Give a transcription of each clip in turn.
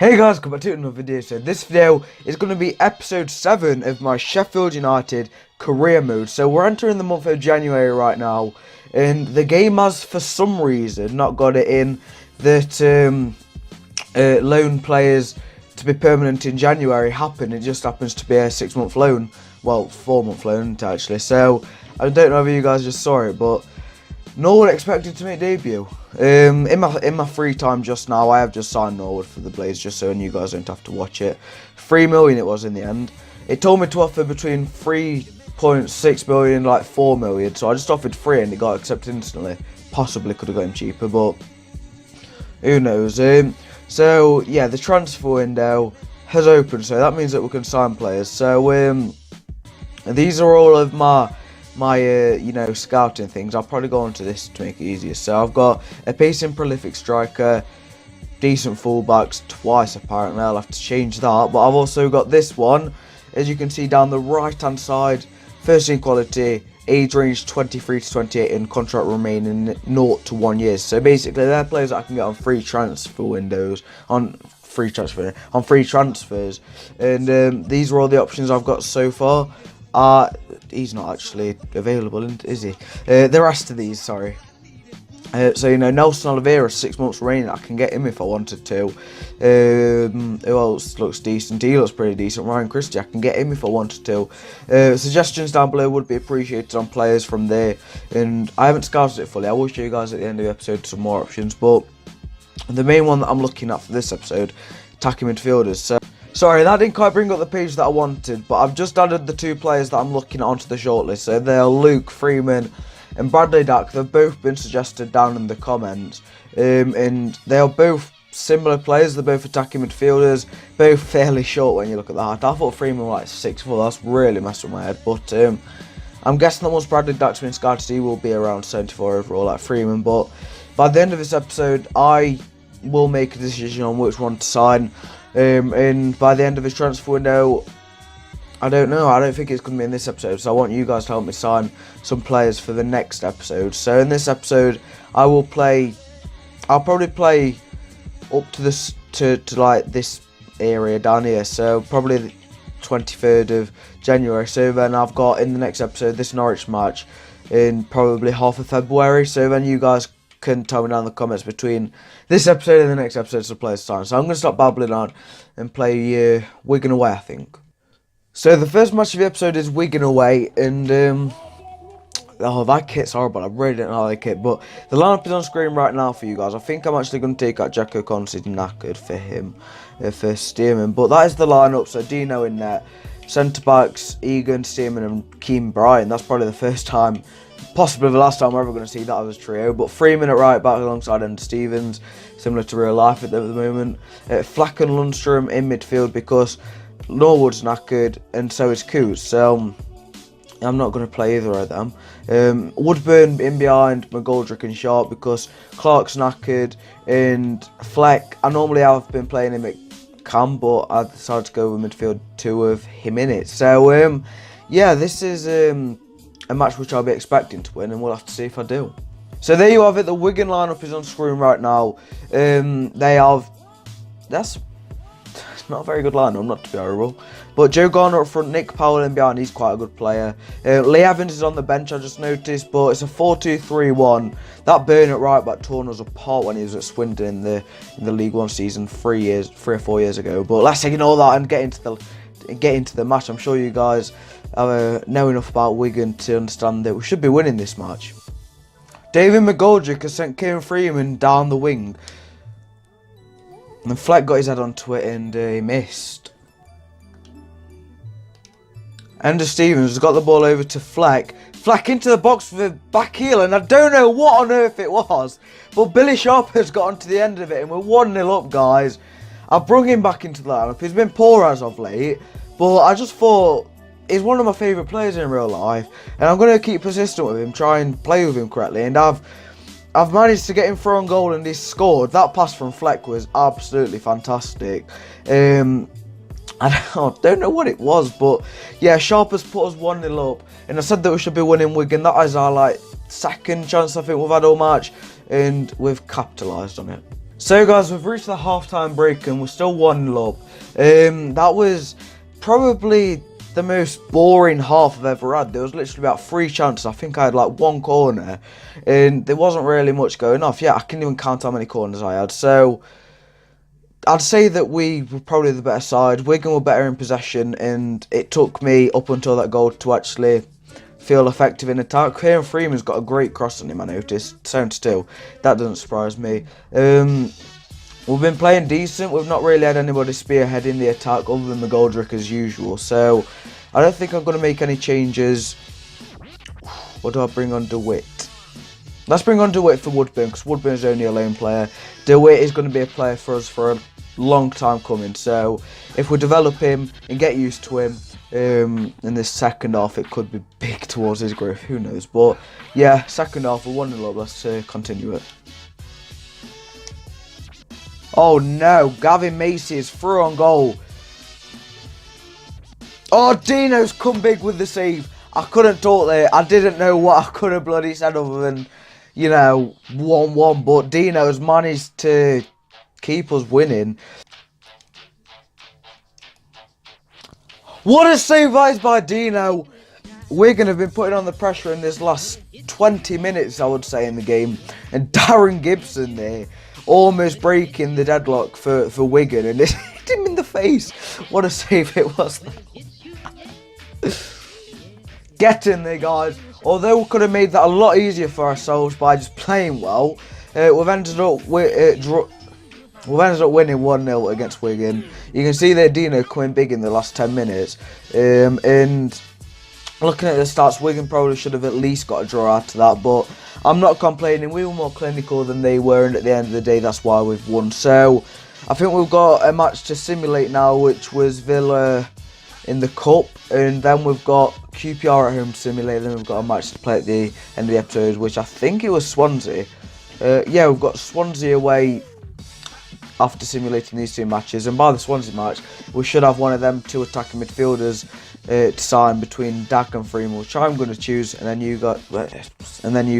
Hey guys, come back to another video. So this video is going to be episode 7 of my Sheffield United career mode. So we're entering the month of January right now, and the game has for some reason not got it in that loan players to be permanent in January happen. It just happens to be a 6-month loan, well 4-month loan actually. So I don't know if you guys just saw it, but Norwood expected to make debut. In my free time just now, I have just signed Norwood for the Blades, just so you guys don't have to watch it. 3 million it was in the end. It told me to offer between 3.6 million, like 4 million. So I just offered 3 and it got accepted instantly. Possibly could have got him cheaper, but who knows. So yeah, the transfer window has opened, so that means that we can sign players. So these are all of my scouting things. I'll probably go on to this to make it easier. So I've got a pacing prolific striker, decent fullbacks twice apparently. I'll have to change that, but I've also got this one, as you can see down the right hand side. First team quality, age range 23 to 28, and contract remaining 0 to 1 years. So basically they're players that I can get on free transfer windows, on free transfers, and these are all the options I've got so far. He's not actually available, is he? The rest of these, sorry. So, Nelson Oliveira, 6 months remaining. I can get him if I wanted to. Who else looks decent? He looks pretty decent. Ryan Christie, I can get him if I wanted to. Suggestions down below would be appreciated on players from there. And I haven't scouted it fully. I will show you guys at the end of the episode some more options. But the main one that I'm looking at for this episode, attacking midfielders. So, sorry, that didn't quite bring up the page that I wanted, but I've just added the 2 players that I'm looking at onto the shortlist. So they're Luke Freeman and Bradley Dack. They've both been suggested down in the comments, and they are both similar players. They're both attacking midfielders, both fairly short when you look at the height. I thought Freeman was like 6'4", that's really messed with my head, but I'm guessing that once Bradley Dack's been scouted, he will be around 74 overall like Freeman. But by the end of this episode, I will make a decision on which one to sign. And by the end of his transfer window, I don't know. I don't think it's going to be in this episode. So I want you guys to help me sign some players for the next episode. So in this episode, I'll probably play up to this to like this area down here. So probably the 23rd of January. So then I've got in the next episode this Norwich match in probably half of February. So then you guys can tell me down in the comments between this episode and the next episode to play this time. So I'm going to stop babbling on and play Wigan away, I think. So the first match of the episode is Wigan away, and oh, that kit's horrible. I really don't know that kit, but the lineup is on screen right now for you guys. I think I'm actually going to take out Jacko Consi's knackered for him, for Stearman. But that is the lineup. So Dino in there, centre backs Egan, Stearman, and Keane Bryan. That's probably the first time, possibly the last time we're ever going to see that as a trio. But Freeman at right back alongside Ender Stevens, similar to real life at the moment. Flack and Lundstrom in midfield because Norwood's knackered and so is Coos. So I'm not going to play either of them. Woodburn in behind McGoldrick and Sharp because Clark's knackered, and Fleck, I normally have been playing him at Cam, but I decided to go with midfield 2 with him in it. So yeah, this is a match which I'll be expecting to win, and we'll have to see if I do. So there you have it. The Wigan lineup is on screen right now. That's not a very good lineup, not to be horrible. But Joe Garner up front, Nick Powell in behind, he's quite a good player. Lee Evans is on the bench, I just noticed, but it's a 4-2-3-1. That Burn at right back torn us apart when he was at Swindon in the League One season 3 or 4 years ago. But let's ignore that and get into the match. I'm sure you guys know enough about Wigan to understand that we should be winning this match. David McGoldrick has sent Kieran Freeman down the wing, and Fleck got his head onto it and he missed. Ender Stevens has got the ball over to Fleck. Fleck into the box for the back heel, and I don't know what on earth it was, but Billy Sharp has got onto the end of it, and we're 1-0 up, guys. I've brought him back into the lineup. He's been poor as of late, but I just thought he's one of my favourite players in real life, and I'm going to keep persistent with him, try and play with him correctly, and I've managed to get him through on goal and he's scored. That pass from Fleck was absolutely fantastic. I don't know what it was, but yeah, Sharp has put us 1-0 up, and I said that we should be winning Wigan. That is our second chance I think we've had all match, and we've capitalised on it. So guys, we've reached the half-time break and we're still 1-0 up. That was probably the most boring half I've ever had. There was literally about 3 chances. I think I had like 1 corner and there wasn't really much going off. Yeah, I can't even count how many corners I had. So I'd say that we were probably the better side. Wigan were better in possession, and it took me up until that goal to actually feel effective in attack. Kieran Freeman's got a great cross on him, I noticed. 72. That doesn't surprise me. We've been playing decent. We've not really had anybody spearheading the attack other than the Goldrick as usual. So I don't think I'm going to make any changes. What do I bring on DeWitt? Let's bring on DeWitt for Woodburn, because Woodburn is only a lone player. DeWitt is going to be a player for us for a long time coming. So if we develop him and get used to him in this second half, it could be big towards his growth. Who knows? But yeah, second half, we're 1-0 up. Let's continue it. Oh no, Gavin Macy is through on goal. Oh, Dino's come big with the save. I couldn't talk there. I didn't know what I could have bloody said other than, you know, 1-1. But Dino's managed to keep us winning. What a save that is by Dino. Wigan have been putting on the pressure in this last 20 minutes, I would say, in the game. And Darren Gibson there, almost breaking the deadlock for Wigan. And it hit him in the face. What a save it was. Get in there, guys. Although we could have made that a lot easier for ourselves by just playing well, we've ended up winning 1-0 against Wigan. You can see there Dino coming big in the last 10 minutes. And looking at the stats, Wigan probably should have at least got a draw out of that. But I'm not complaining. We were more clinical than they were, and at the end of the day, that's why we've won. So I think we've got a match to simulate now, which was Villa in the Cup, and then we've got QPR at home to simulate. Then we've got a match to play at the end of the episode, which I think it was Swansea. Yeah, we've got Swansea away after simulating these 2 matches, and by the Swansea match, we should have one of them 2 attacking midfielders to sign between Dak and Freeman, which I'm going to choose, and then you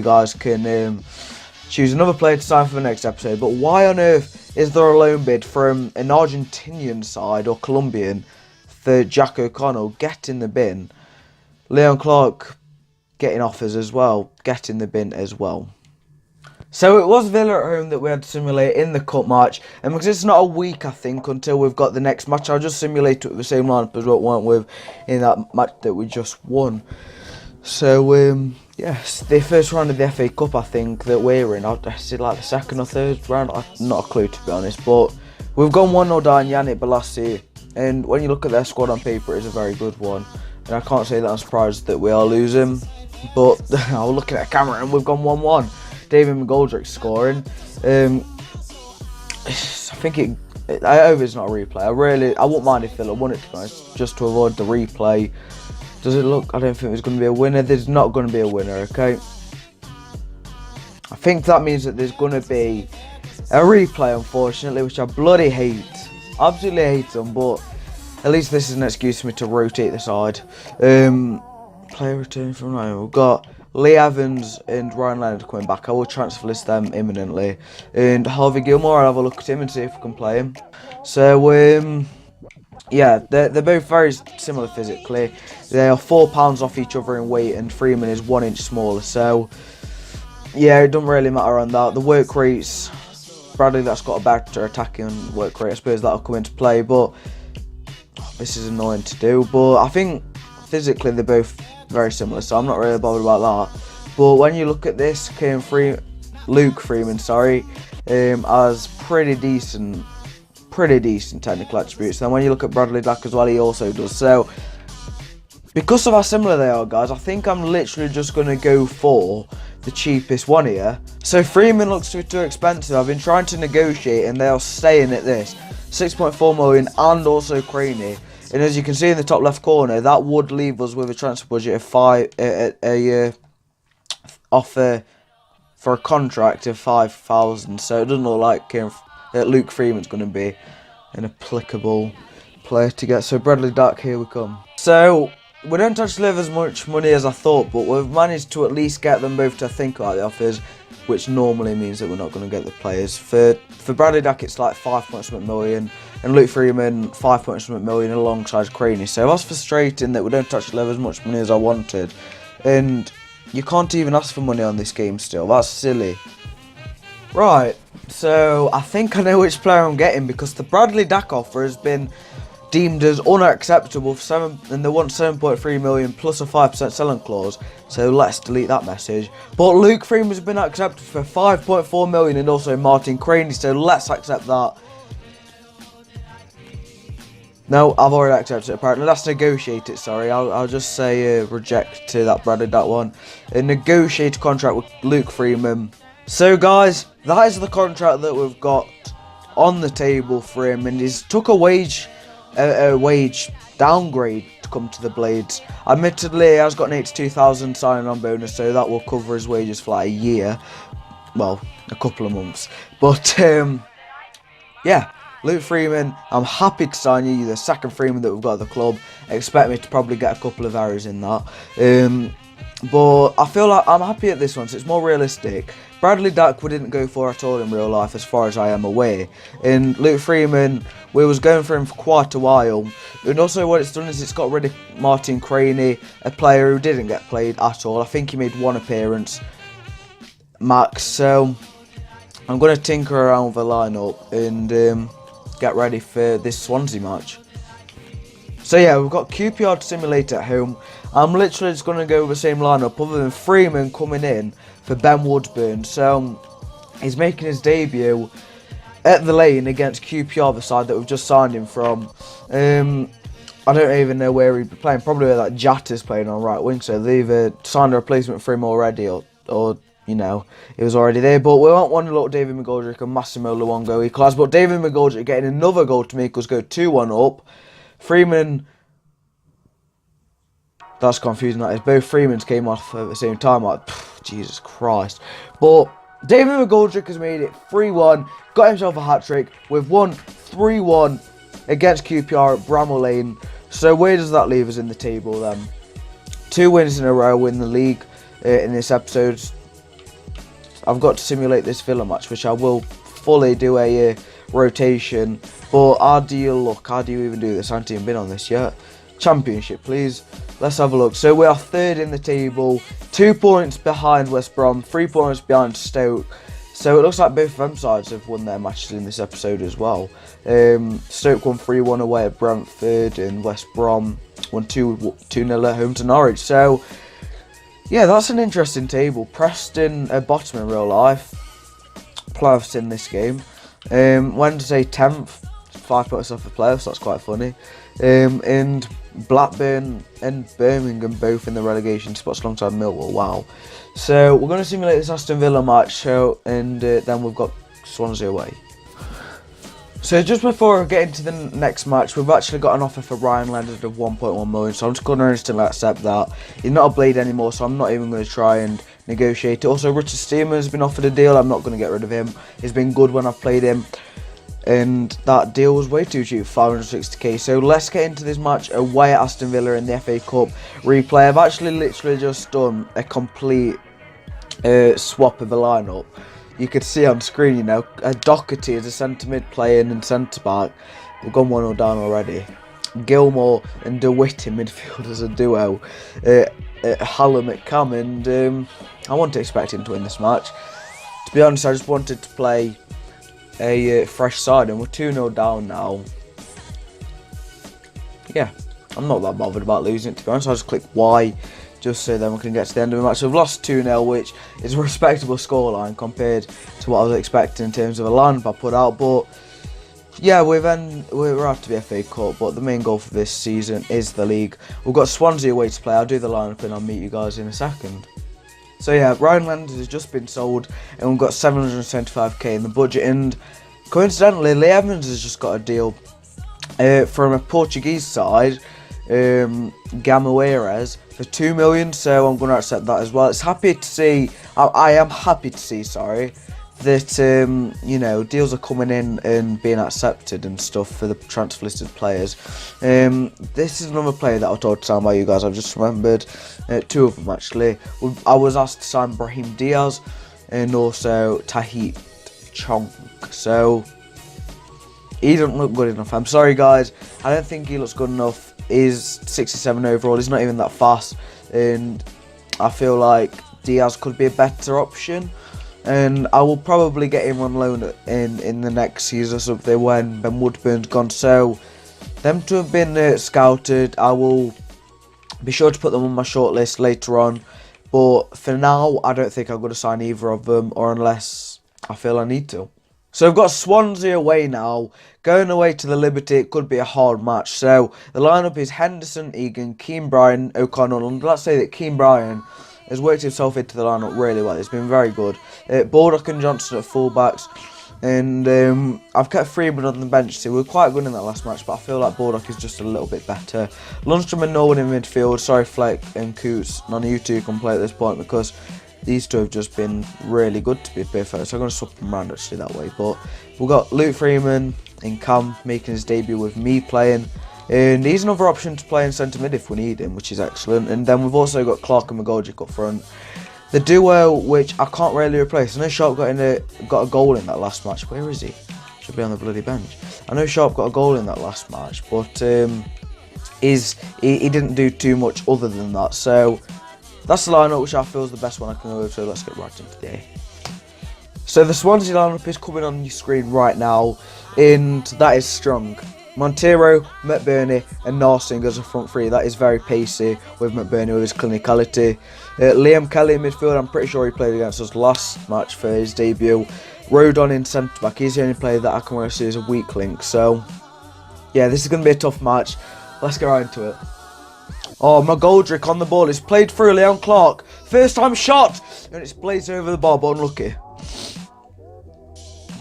guys can choose another player to sign for the next episode. But why on earth is there a loan bid from an Argentinian side or Colombian for Jack O'Connell? Get in the bin. Leon Clark getting offers as well. Get in the bin as well. So it was Villa at home that we had to simulate in the cup match, and because it's not a week, I think, until we've got the next match, I'll just simulate it with the same lineup as what we went with in that match that we just won. So yes, the first round of the FA Cup, I think, that we're in, is it like the second or third round? I've not a clue, to be honest, but we've gone 1-0 down Yannick Bolasie, and when you look at their squad on paper, it's a very good one, and I can't say that I'm surprised that we are losing, but I was looking at the camera and we've gone 1-1. David McGoldrick scoring. I hope it's not a replay. I wouldn't mind if Villa won it, to be honest, just to avoid the replay. Does it look? I don't think there's going to be a winner. There's not going to be a winner, okay? I think that means that there's going to be a replay, unfortunately, which I bloody hate. Absolutely hate them, but at least this is an excuse for me to rotate the side. Player return from Ryan. We've got Lee Evans and Ryan Leonard coming back. I will transfer list them imminently. And Harvey Gilmore, I'll have a look at him and see if we can play him. So, yeah, they're both very similar physically. They are 4 pounds off each other in weight, and Freeman is 1 inch smaller. So, yeah, it doesn't really matter on that. The work rates, Bradley, that's got a better attacking work rate. I suppose that'll come into play, but this is annoying to do. But I think physically they're both very similar, so I'm not really bothered about that. But when you look at this, Luke Freeman, has pretty decent technical attributes. And when you look at Bradley Dack as well, he also does. So because of how similar they are, guys, I think I'm literally just going to go for the cheapest one here. So Freeman looks too expensive. I've been trying to negotiate, and they are staying at this 6.4 million, and also Craney. And as you can see in the top left corner, that would leave us with a transfer budget of offer for a contract of 5,000. So it doesn't look like Luke Freeman's going to be an applicable player to get. So Bradley Dack, here we come. So we don't actually have as much money as I thought, but we've managed to at least get them both to think about the offers. which normally means that we're not going to get the players. For Bradley Dack, it's like 5.something million, and Luke Freeman 5.something million alongside Craney. So that's frustrating that we don't actually have as much money as I wanted, and you can't even ask for money on this game still. That's silly. Right, so I think I know which player I'm getting, because the Bradley Dack offer has been deemed as unacceptable and they want 7.3 million plus a 5% selling clause, so let's delete that message. But Luke Freeman has been accepted for 5.4 million, and also Martin Craney, so let's accept that. No, I've already accepted it apparently. Let's negotiate it, sorry. I'll just say reject to that Bradley Dack one. Negotiate a contract with Luke Freeman. So guys, that is the contract that we've got on the table for him, and he's took a wage downgrade to come to the Blades. Admittedly, he has got an 82,000 signing on bonus, so that will cover his wages for like a year, well, a couple of months. But yeah, Luke Freeman, I'm happy to sign you. You're the second Freeman that we've got at the club. Expect me to probably get a couple of errors in that, but I feel like I'm happy at this one, so it's more realistic. Bradley Dack we didn't go for at all in real life, as far as I am aware. And Luke Freeman, we was going for him for quite a while. And also what it's done is it's got rid of Martin Craney, a player who didn't get played at all. I think he made one appearance max. So I'm going to tinker around with the lineup and get ready for this Swansea match. So yeah, we've got QPR to simulate at home. I'm literally just going to go with the same lineup, other than Freeman coming in for Ben Woodburn. So he's making his debut at the Lane against QPR, the side that we've just signed him from. I don't even know where he'd be playing. Probably where that Jatta's playing on right wing. So they've either signed a replacement for him already, or you know, he was already there. But we want one little David McGoldrick and Massimo Luongo equalise. But David McGoldrick getting another goal to make us go 2-1 up. Freeman, that's confusing, that is. Both Freemans came off at the same time. Like, Jesus Christ. But David McGoldrick has made it 3-1. Got himself a hat-trick. We've won 3-1 against QPR at Bramall Lane. So where does that leave us in the table then? 2 wins in a row in the league in this episode. I've got to simulate this Villa match, which I will fully do a rotation. But how do you look? How do you even do this? I haven't even been on this yet. Championship, please. Let's have a look. So we are third in the table, 2 points behind West Brom, 3 points behind Stoke. So it looks like both of them sides have won their matches in this episode as well. Stoke won 3-1 away at Brentford, and West Brom won 2-0 at home to Norwich. So yeah, that's an interesting table. Preston are bottom in real life. Playoffs in this game. Wednesday 10th, 5 points off the playoffs. That's quite funny. And Blackburn and Birmingham both in the relegation spots alongside Millwall. Wow. So we're going to simulate this Aston Villa match, and then we've got Swansea away. So just before we get into the next match, we've actually got an offer for Ryan Leonard of 1.1 million, so I'm just going to instantly accept that. He's not a Blade anymore, so I'm not even going to try and negotiate it. Also, Richard Stearman has been offered a deal. I'm not going to get rid of him. He's been good when I've played him, and that deal was way too cheap, 560k. So let's get into this match away at Aston Villa in the FA Cup replay. I've actually literally just done a complete swap of the lineup. You could see on screen, you know, Doherty is a centre mid playing and centre back. We've gone 1-0 down already. Gilmore and DeWitt in midfield as a duo. Hallam at Cam, and I wasn't expecting to win this match. To be honest, I just wanted to play a fresh side, and we're 2-0 down now. Yeah, I'm not that bothered about losing it, to be honest. I'll just click Y, just so then we can get to the end of the match. So we've lost 2-0, which is a respectable scoreline compared to what I was expecting in terms of a lineup I put out. But yeah, we're out to the FA Cup, but the main goal for this season is the league. We've got Swansea away to play. I'll do the lineup and I'll meet you guys in a second. So yeah, Ryan Leonard has just been sold, and we've got 775k in the budget. And coincidentally, Lee Evans has just got a deal from a Portuguese side, Gamoeiras, for 2 million. So I'm going to accept that as well. It's happy to see. I am happy to see. Sorry. That you know, deals are coming in and being accepted and stuff for the transfer listed players. This is another player that I told to sign by you guys. I've just remembered 2 of them actually. I was asked to sign Brahim Diaz, and also Tahit Chong. So he doesn't look good enough. I'm sorry, guys. I don't think he looks good enough. He's 67 overall. He's not even that fast, and I feel like Diaz could be a better option. And I will probably get him on loan in the next season or something when Ben Woodburn's gone. So them two have been scouted. I will be sure to put them on my shortlist later on. But for now, I don't think I'm going to sign either of them, or unless I feel I need to. So I've got Swansea away now. Going away to the Liberty, it could be a hard match. So the lineup is Henderson, Egan, Keane Bryan, O'Connell. And let's say that Keane Bryan has worked himself into the lineup really well. It's been very good. Baldock and Johnson at fullbacks. And I've kept Freeman on the bench too. We were quite good in that last match, but I feel like Baldock is just a little bit better. Lundstram and Norwood in midfield. Sorry, Fleck and Coots. None of you two can play at this point because these two have just been really good, to be fair. So I'm going to swap them around actually that way. But we've got Luke Freeman in Cam making his debut with me playing. And he's another option to play in centre mid if we need him, which is excellent. And then we've also got Clark and McGoldrick up front. The duo, which I can't really replace. I know Sharp got a goal in that last match. Where is he? Should be on the bloody bench. I know Sharp got a goal in that last match, but he didn't do too much other than that. So that's the lineup which I feel is the best one I can go with. So let's get right into the A. So the Swansea lineup is coming on your screen right now, and that is strong. Montero, McBurney and Narsing as a front three. That is very pacey with McBurney with his clinicality. Liam Kelly in midfield. I'm pretty sure he played against us last match for his debut. Rodon in centre back. He's the only player that I can really see as a weak link. So yeah, this is going to be a tough match. Let's get right into it. Oh, McGoldrick on the ball. It's played through Leon Clark. First time shot, and it's blazed over the bar, but unlucky.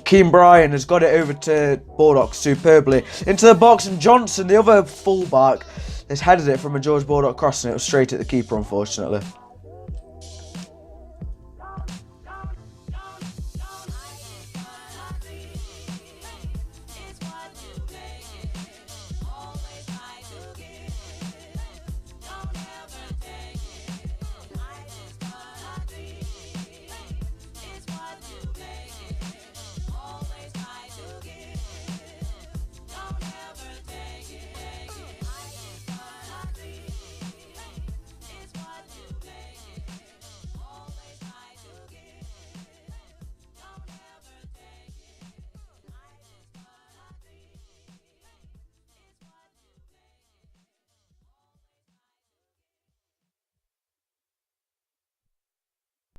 Keane Bryan has got it over to Baldock superbly. Into the box, and Johnson, the other fullback, has headed it from a George Baldock cross, and it was straight at the keeper, unfortunately.